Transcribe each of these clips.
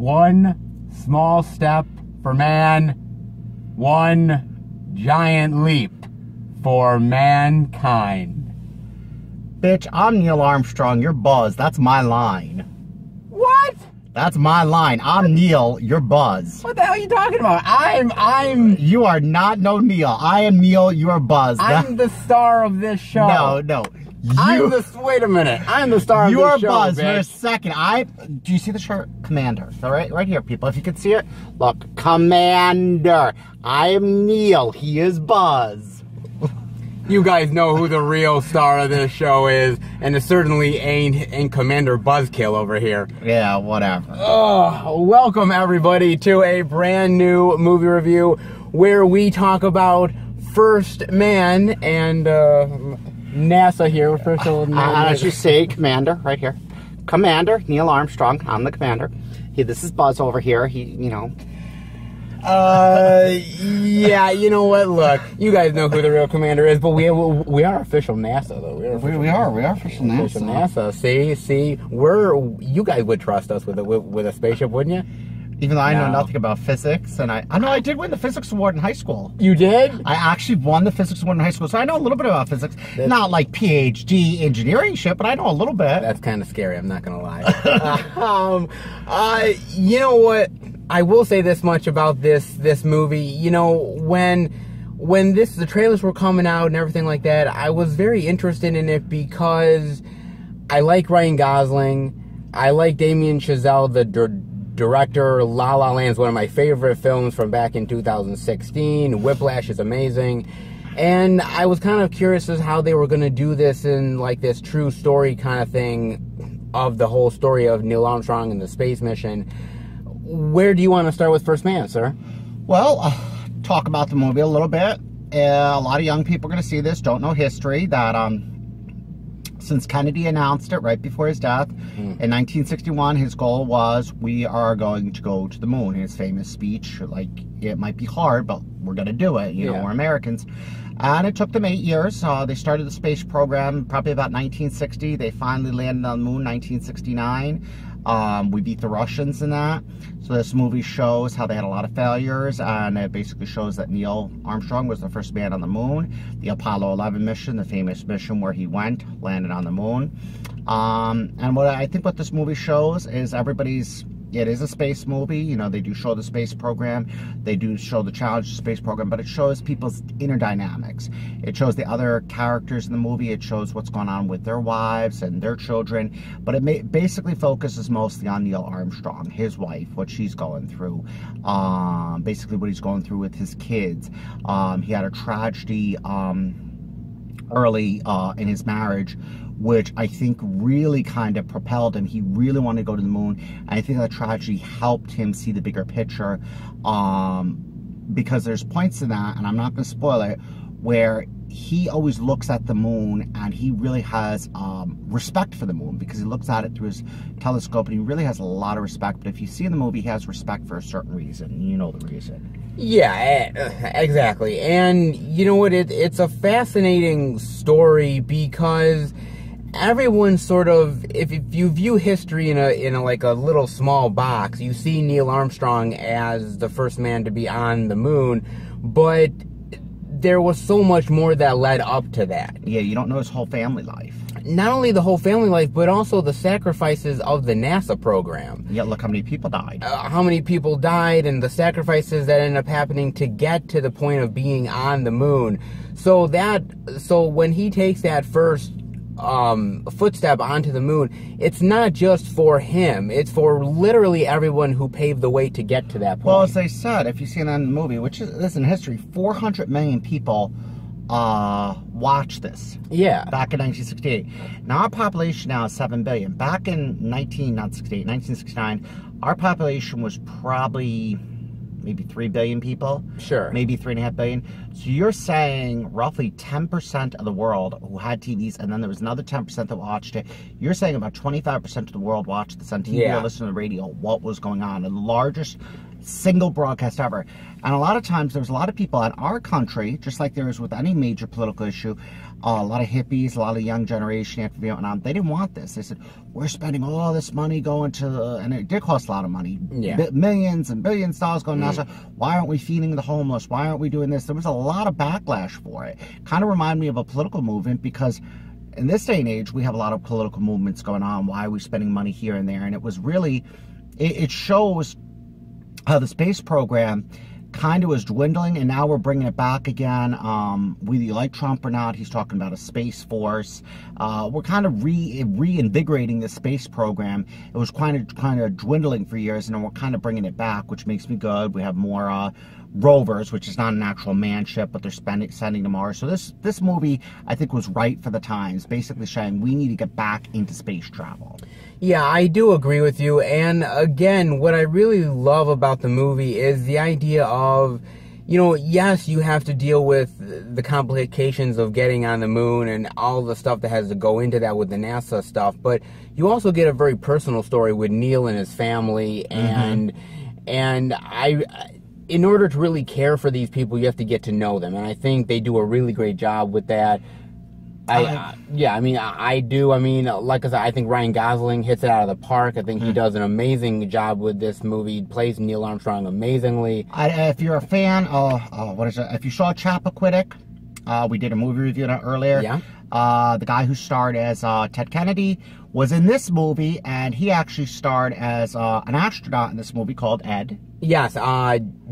One small step for man, one giant leap for mankind. Bitch, I'm Neil Armstrong, you're Buzz. That's my line. What? That's my line. I'm Neil, you're Buzz. What the hell are you talking about? I'm... You are not no Neil. I am Neil, you are Buzz. I'm the star of this show. No. Wait a minute. I'm the star of this show, You are Buzz bitch. for a second. Do you see the shirt? Commander. All right, right here, people. If you can see it, look. Commander. I am Neil. He is Buzz. You guys know who the real star of this show is, and it certainly ain't Commander Buzzkill over here. Yeah, whatever. Welcome everybody to a brand new movie review where we talk about First Man and NASA here. First as you say, Commander, right here. Commander, Neil Armstrong. I'm the Commander. This is Buzz over here. Yeah, you know what? Look, you guys know who the real commander is, but we are official NASA, though. We are official NASA. See, you guys would trust us with a spaceship, wouldn't you? Even though I know nothing about physics, and I know I did win the physics award in high school. You did? I actually won the physics award in high school, so I know a little bit about physics. Not like PhD engineering shit, but I know a little bit. That's kind of scary, I'm not gonna lie. You know what? I will say this much about this movie. You know, when the trailers were coming out and everything like that, I was very interested in it because I like Ryan Gosling. I like Damien Chazelle, the director. La La Land is one of my favorite films from back in 2016. Whiplash is amazing. And I was kind of curious as how they were going to do this in like this true story kind of thing of the whole story of Neil Armstrong and the space mission. Where do you want to start with First Man, sir? Well, talk about the movie a little bit. A lot of young people are going to see this, don't know history, that since Kennedy announced it right before his death, in 1961, his goal was, we are going to go to the moon. His famous speech, like, it might be hard, but we're going to do it. You know, we're Americans. And it took them 8 years. They started the space program probably about 1960. They finally landed on the moon 1969. We beat the Russians in that. So this movie shows how they had a lot of failures, and it basically shows that Neil Armstrong was the first man on the moon. The Apollo 11 mission, the famous mission where he landed on the moon. And what I think what this movie shows is it is a space movie. You know, they do show the space program. They do show the challenge of the space program, but it shows people's inner dynamics. It shows the other characters in the movie. It shows what's going on with their wives and their children. But it basically focuses mostly on Neil Armstrong, his wife, what she's going through. Basically what he's going through with his kids. He had a tragedy early in his marriage, which I think really kind of propelled him. He really wanted to go to the moon. And I think that tragedy helped him see the bigger picture, because there's points in that, and I'm not going to spoil it, where he always looks at the moon and he really has respect for the moon, because he looks at it through his telescope and he really has a lot of respect. But if you see in the movie, he has respect for a certain reason. You know the reason. Yeah, exactly. And you know what? It's a fascinating story because everyone sort of, if you view history in a like a little small box, you see Neil Armstrong as the first man to be on the moon, but there was so much more that led up to that. Yeah, you don't know his whole family life. Not only the whole family life, but also the sacrifices of the NASA program. Yeah, look how many people died. How many people died, and the sacrifices that ended up happening to get to the point of being on the moon. So when he takes that first footstep onto the moon, it's not just for him, it's for literally everyone who paved the way to get to that point. Well, as they said, if you see it in the movie, which is in history, 400 million people watched this. Yeah. Back in 1968. Now our population now is 7 billion. Back in 1969, our population was probably maybe 3 billion people. Sure. Maybe 3.5 billion. So you're saying roughly 10% of the world who had TVs, and then there was another 10% that watched it. You're saying about 25% of the world watched this on TV or listened to the radio, what was going on. And the largest single broadcast ever. And a lot of times there's a lot of people in our country, just like there is with any major political issue, a lot of hippies, a lot of young generation after Vietnam, they didn't want this. They said, we're spending all this money going to, and it did cost a lot of money, millions and billions of dollars going to NASA. Why aren't we feeding the homeless? Why aren't we doing this? There was a lot of backlash for it. Kind of reminded me of a political movement, because in this day and age, we have a lot of political movements going on. Why are we spending money here and there? And it was really, it shows how the space program kind of was dwindling, and now we're bringing it back again. Whether you like Trump or not, he's talking about a space force. We're kind of reinvigorating the space program. It was kind of dwindling for years, and then we're kind of bringing it back, which makes me good. We have more rovers, which is not an actual manned ship, but they're sending to Mars. So this movie, I think, was right for the times, basically showing we need to get back into space travel. Yeah, I do agree with you. And again, what I really love about the movie is the idea of, you know, yes, you have to deal with the complications of getting on the moon and all the stuff that has to go into that with the NASA stuff, but you also get a very personal story with Neil and his family, and in order to really care for these people, you have to get to know them, and I think they do a really great job with that. Yeah, I mean, I do. I mean, like I said, I think Ryan Gosling hits it out of the park. I think he does an amazing job with this movie. He plays Neil Armstrong amazingly. If you're a fan, what is it? If you saw Chappaquiddick, we did a movie review on it earlier. Yeah. The guy who starred as Ted Kennedy was in this movie, and he actually starred as an astronaut in this movie called Ed. Yes,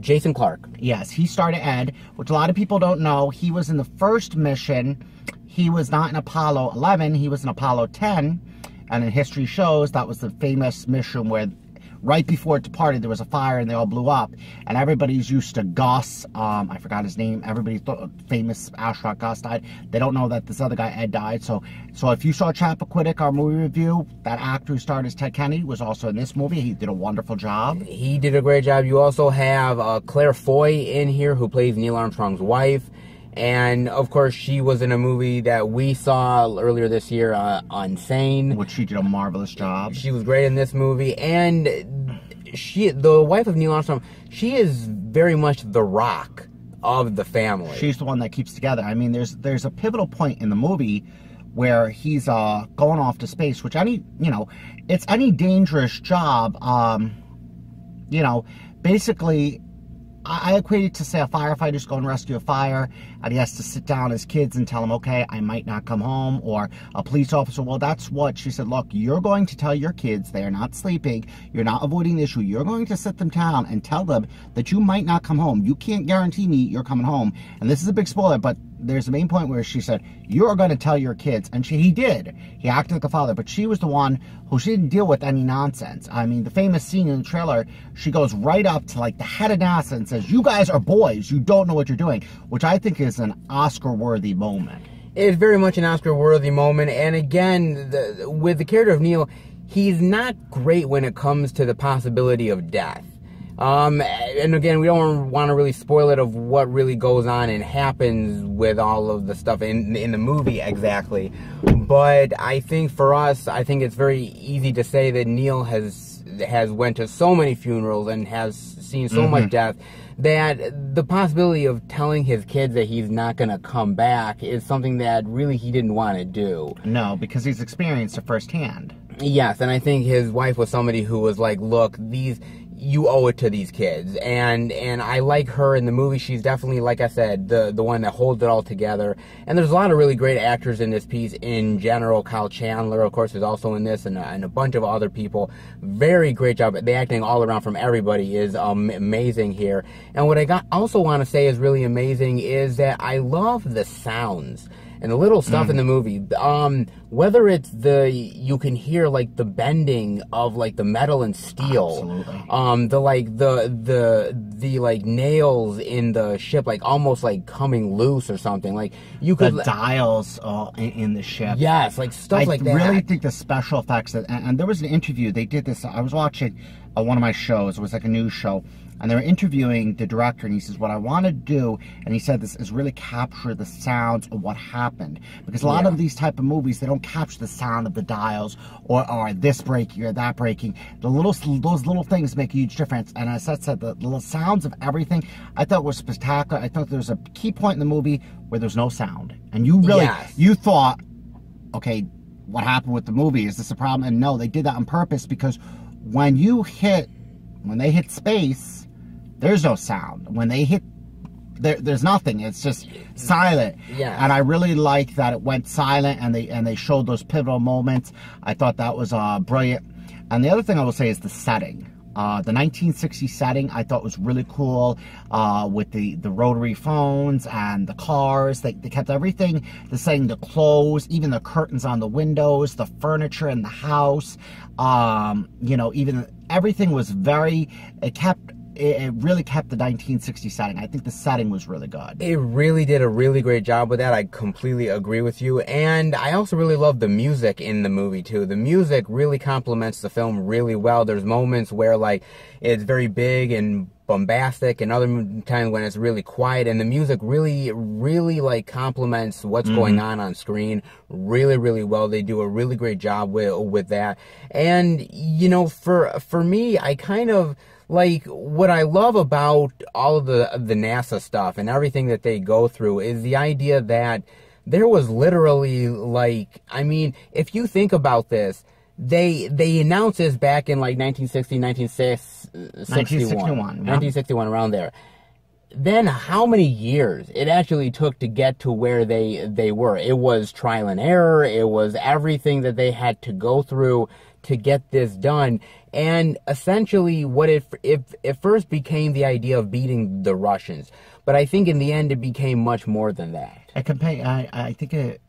Jason Clarke. Yes, he starred Ed, which a lot of people don't know. He was in the first mission. He was not in Apollo 11, he was in Apollo 10, and in history shows that was the famous mission where right before it departed there was a fire and they all blew up, and everybody's used to Gus, I forgot his name, everybody thought famous astronaut Gus died. They don't know that this other guy Ed died. So if you saw Chappaquiddick, our movie review, that actor who starred as Ted Kennedy was also in this movie. He did a wonderful job. He did a great job. You also have Claire Foy in here, who plays Neil Armstrong's wife. And, of course, she was in a movie that we saw earlier this year, Unsane. Which she did a marvelous job. She was great in this movie. And the wife of Neil Armstrong, she is very much the rock of the family. She's the one that keeps together. I mean, there's a pivotal point in the movie where he's going off to space, which it's any dangerous job. Basically, I equate it to, say, a firefighter's going to rescue a fire, and he has to sit down his kids and tell them, okay, I might not come home, or a police officer. Well, that's what she said. Look, you're going to tell your kids they're not sleeping, you're not avoiding the issue, you're going to sit them down and tell them that you might not come home. You can't guarantee me you're coming home. And this is a big spoiler, but there's a main point where she said, you're going to tell your kids. And he did. He acted like a father, but she was the one who she didn't deal with any nonsense. I mean, the famous scene in the trailer, she goes right up to like the head of NASA and says, you guys are boys, you don't know what you're doing, which I think is an Oscar-worthy moment. It's very much an Oscar-worthy moment, and again, with the character of Neil, he's not great when it comes to the possibility of death. And again, we don't want to really spoil it of what really goes on and happens with all of the stuff in the movie exactly. But I think for us, I think it's very easy to say that Neil has went to so many funerals and has seen so much death that the possibility of telling his kids that he's not going to come back is something that really he didn't want to do. No, because he's experienced it firsthand. Yes, and I think his wife was somebody who was like, look, you owe it to these kids, and I like her in the movie. She's definitely, like I said, the one that holds it all together. And there's a lot of really great actors in this piece in general. Kyle Chandler, of course, is also in this, and a bunch of other people. Very great job. The acting all around from everybody is amazing here. And what I also want to say is really amazing is that I love the sounds and the little stuff in the movie. Whether it's you can hear like the bending of like the metal and steel. Absolutely. The like nails in the ship, like almost like coming loose or something. Like you could the dials in the ship. Yes, like stuff like that. I really think the special effects and there was an interview they did this. I was watching one of my shows. It was like a news show. And they were interviewing the director, and he says, what I want to do, and he said this, is really capture the sounds of what happened. Because a lot of these type of movies, they don't capture the sound of the dials, or this breaking, or that breaking. Those little things make a huge difference. And as I said, the little sounds of everything, I thought was spectacular. I thought there was a key point in the movie where there's no sound. And you really, you thought, okay, what happened with the movie? Is this a problem? And no, they did that on purpose, because when they hit space, there's no sound. When they hit, there's nothing. It's just silent. Yeah. And I really like that it went silent, and they showed those pivotal moments. I thought that was brilliant. And the other thing I will say is the setting. The 1960 setting I thought was really cool, with the rotary phones and the cars. They kept everything the same, the clothes, even the curtains on the windows, the furniture in the house. You know, even everything was it really kept the 1960 setting. I think the setting was really good. It really did a really great job with that. I completely agree with you. And I also really love the music in the movie, too. The music really complements the film really well. There's moments where, like, it's very big and bombastic, and other times when it's really quiet, and the music really like complements what's going on screen really well. They do a really great job with that. And you know, for me, I kind of like, what I love about all of the NASA stuff and everything that they go through is the idea that there was literally, like, I mean, if you think about this, they announced this back in like 1961, around there. Then how many years it actually took to get to where they were? It was trial and error. It was everything that they had to go through to get this done. And essentially what it first became the idea of beating the Russians. But I think in the end it became much more than that. I think it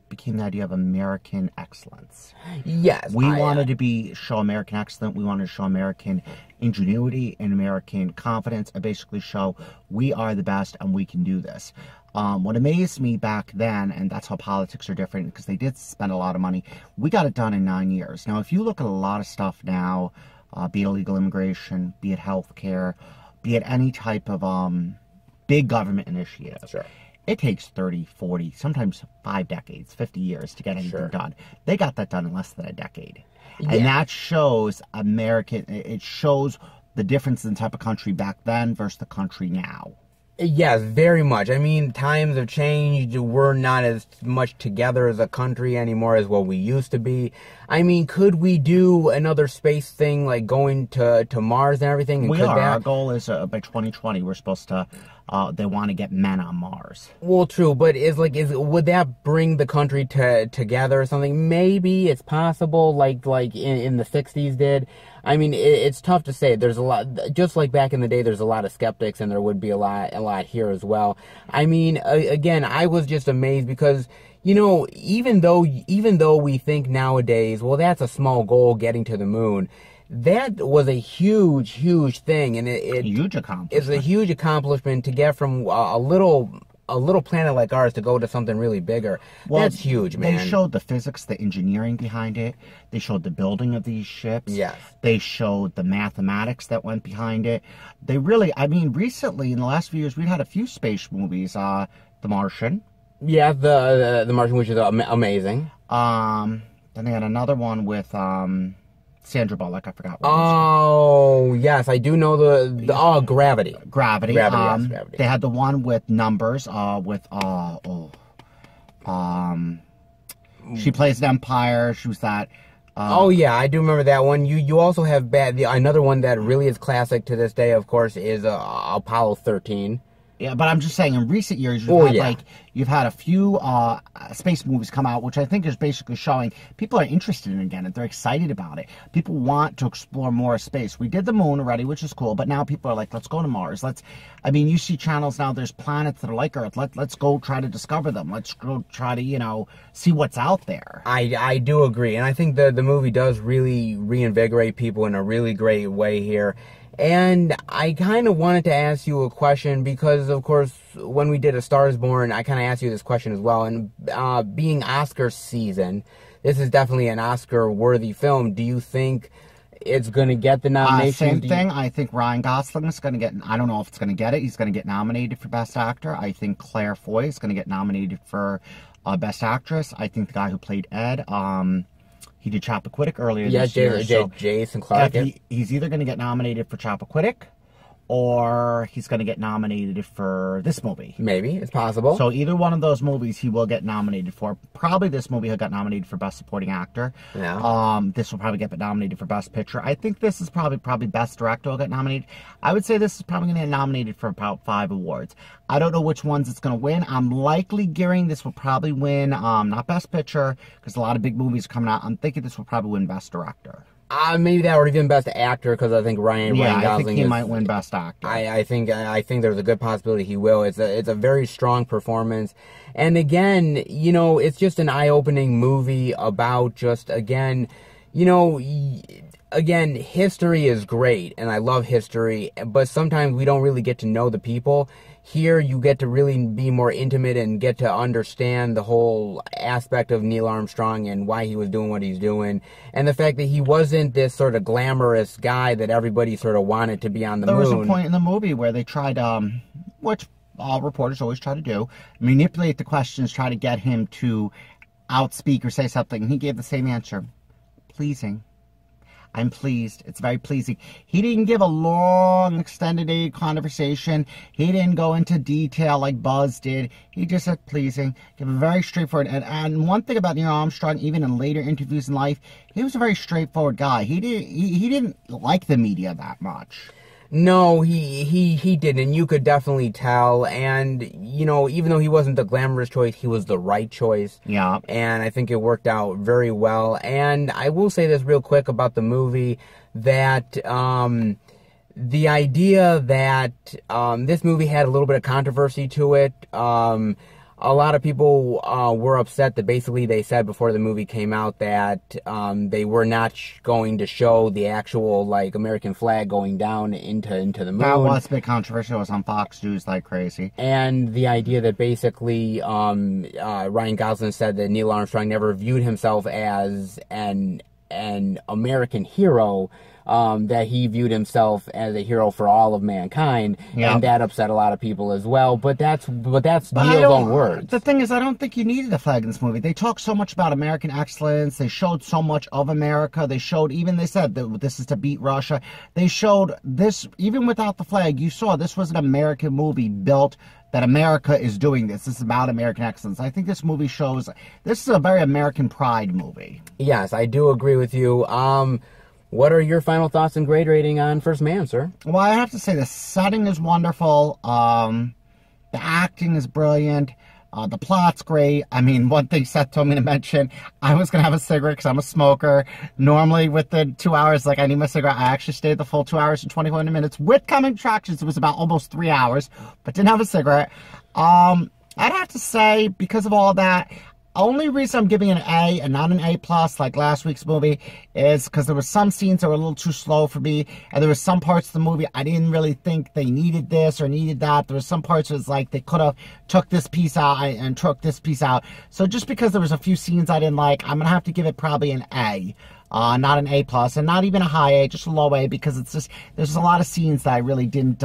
became the idea of American excellence. Yes. We wanted to show American excellence. We wanted to show American ingenuity and American confidence, and basically show we are the best and we can do this. What amazed me back then, and that's how politics are different, because they did spend a lot of money, we got it done in 9 years. Now, if you look at a lot of stuff now, be it illegal immigration, be it healthcare, be it any type of big government initiative, sure, it takes 30, 40, sometimes 5 decades, 50 years to get anything done. They got that done in less than a decade. Yeah. And that shows it shows the difference in the type of country back then versus the country now. Yes, very much. I mean, times have changed. We're not as much together as a country anymore as what we used to be. I mean, could we do another space thing, like going to Mars and everything? And Our goal is by 2020, we're supposed to, they want to get men on Mars. Well, true, but would that bring the country together or something? Maybe it's possible, like in the 60s did. I mean, it's tough to say. There's a lot, just like back in the day, there's a lot of skeptics, and there would be a lot here as well. I mean, again, I was just amazed because, you know, even though we think nowadays, well, that's a small goal, getting to the moon, that was a huge thing, and huge accomplishment. It's a huge accomplishment to get from a little planet like ours to go to something really bigger. Well, that's huge, man. They showed the physics, the engineering behind it. They showed the building of these ships. Yes. They showed the mathematics that went behind it. They really, I mean, recently, in the last few years, we've had a few space movies. The Martian. Yeah, the Martian, which is amazing. Then they had another one with Sandra Bullock. I forgot what it was. Yes, I do know the Gravity. Gravity. Yes, Gravity. They had the one with numbers. She plays an Empire. She was that. Oh yeah, I do remember that one. You also have another one that really is classic to this day. Of course, is Apollo 13. Yeah, but I'm just saying, in recent years, you've had a few space movies come out, which I think is basically showing people are interested in it again, and they're excited about it. People want to explore more of space. We did the moon already, which is cool, but now people are like, let's go to Mars. I mean, you see channels now, there's planets that are like Earth. Let's go try to discover them. Let's go try to, see what's out there. I do agree, and I think the movie does really reinvigorate people in a really great way here. And I kind of wanted to ask you a question because, of course, when we did A Star is Born, I kind of asked you this question as well. And being Oscar season, this is definitely an Oscar-worthy film. Do you think it's going to get the nomination. Same thing. I think Ryan Gosling is going to get, I don't know if it's going to get it. He's going to get nominated for Best Actor. I think Claire Foy is going to get nominated for Best Actress. I think the guy who played Ed, he did Chappaquiddick earlier this year. Yeah, Jason Clarke. He's either going to get nominated for Chappaquiddick, or he's going to get nominated for this movie. Maybe. It's possible. So either one of those movies he will get nominated for. Probably this movie he'll get nominated for Best Supporting Actor. Yeah. This will probably get nominated for Best Picture. I think this is probably Best Director will get nominated. I would say this is probably going to get nominated for about 5 awards. I don't know which ones it's going to win. I'm likely gearing this will probably win, not Best Picture, because a lot of big movies are coming out. I'm thinking this will probably win Best Director. Maybe that, or even Best Actor, because I think Ryan Gosling. I think he might win Best Actor. I think there's a good possibility he will. It's a very strong performance, and again, you know, it's just an eye-opening movie about just again, you know, again, history is great, and I love history, but sometimes we don't really get to know the people. Here, you get to really be more intimate and get to understand the whole aspect of Neil Armstrong and why he was doing what he's doing. And the fact that he wasn't this sort of glamorous guy that everybody sort of wanted to be on the moon. There was a point in the movie where they tried, which all reporters always try to do, manipulate the questions, try to get him to outspeak or say something. And he gave the same answer. Pleasing. I'm pleased. It's very pleasing. He didn't give a long, extended conversation. He didn't go into detail like Buzz did. He just said pleasing. Give a very straightforward. And one thing about Neil Armstrong, even in later interviews in life, he was a very straightforward guy. He didn't like the media that much. No, he didn't. You could definitely tell. And, you know, even though he wasn't the glamorous choice, he was the right choice. Yeah. And I think it worked out very well. And I will say this real quick about the movie, that the idea that this movie had a little bit of controversy to it. A lot of people were upset that basically they said before the movie came out that they were not going to show the actual, like, American flag going down into the moon. That was a bit controversial. It was on Fox News like crazy. And the idea that basically Ryan Gosling said that Neil Armstrong never viewed himself as an American hero, that he viewed himself as a hero for all of mankind, and that upset a lot of people as well. But that's Neil's own words. The thing is, I don't think you needed a flag in this movie. They talked so much about American excellence. They showed so much of America. They showed, even they said that this is to beat Russia. They showed this, even without the flag, you saw this was an American movie built that America is doing this. This is about American excellence. I think this movie shows, this is a very American pride movie. Yes, I do agree with you. What are your final thoughts and grade rating on First Man, sir? Well, I have to say the setting is wonderful. The acting is brilliant. The plot's great. I mean, one thing Seth told me to mention, I was going to have a cigarette because I'm a smoker. Normally, within 2 hours, like, I need my cigarette. I actually stayed the full 2 hours and 21 minutes. With coming attractions, it was about almost 3 hours, but didn't have a cigarette. I'd have to say, because of all that, only reason I'm giving it an A and not an A+ like last week's movie is because there were some scenes that were a little too slow for me, and there were some parts of the movie I didn't really think they needed this or needed that. There were some parts where it's like they could have took this piece out and took this piece out. So just because there was a few scenes I didn't like, I'm gonna have to give it probably an A, not an A+, and not even a high A, just a low A, because it's just there's a lot of scenes that I really didn't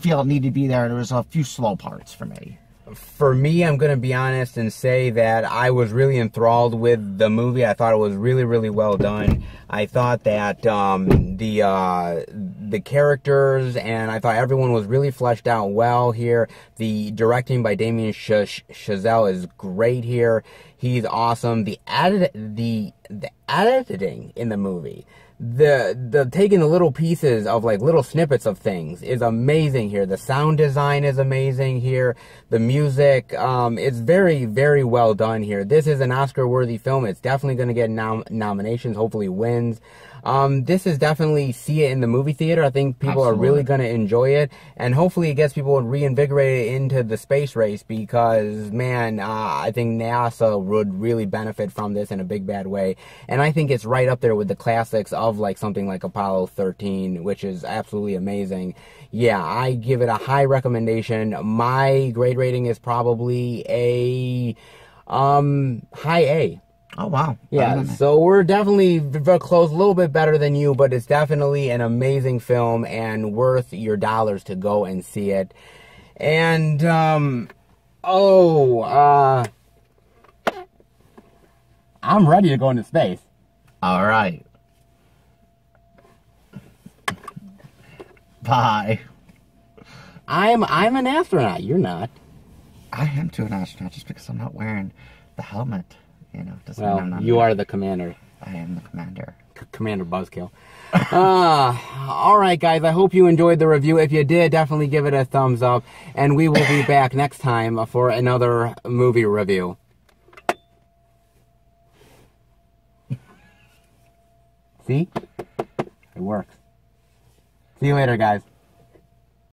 feel it needed to be there, and there was a few slow parts for me. For me, I'm going to be honest and say that I was really enthralled with the movie. I thought it was really, really well done. I thought that the characters, and I thought everyone was really fleshed out well here. The directing by Damien Chazelle is great here. He's awesome. The editing in the movie, the taking the little pieces of, like, little snippets of things is amazing here. The sound design is amazing here. The music, it's very, very well done here. This is an Oscar-worthy film. It's definitely going to get nominations, hopefully wins. This is definitely see it in the movie theater. I think people are really going to enjoy it, and hopefully it gets people reinvigorated into the space race, because, man, I think NASA would really benefit from this in a big bad way. And I think it's right up there with the classics of, like, something like Apollo 13, which is absolutely amazing. Yeah, I give it a high recommendation. My grade rating is probably a high A. Oh, wow. Yeah, so we're definitely very close, a little bit better than you, but it's definitely an amazing film and worth your dollars to go and see it. And, I'm ready to go into space. All right. Bye. I'm an astronaut. You're not. I am too an astronaut just because I'm not wearing the helmet. You know, doesn't mean I'm Well, not you are the commander. I am the commander. Commander Buzzkill. All right, guys. I hope you enjoyed the review. If you did, definitely give it a thumbs up. And we will be back next time for another movie review. See? It works. See you later, guys.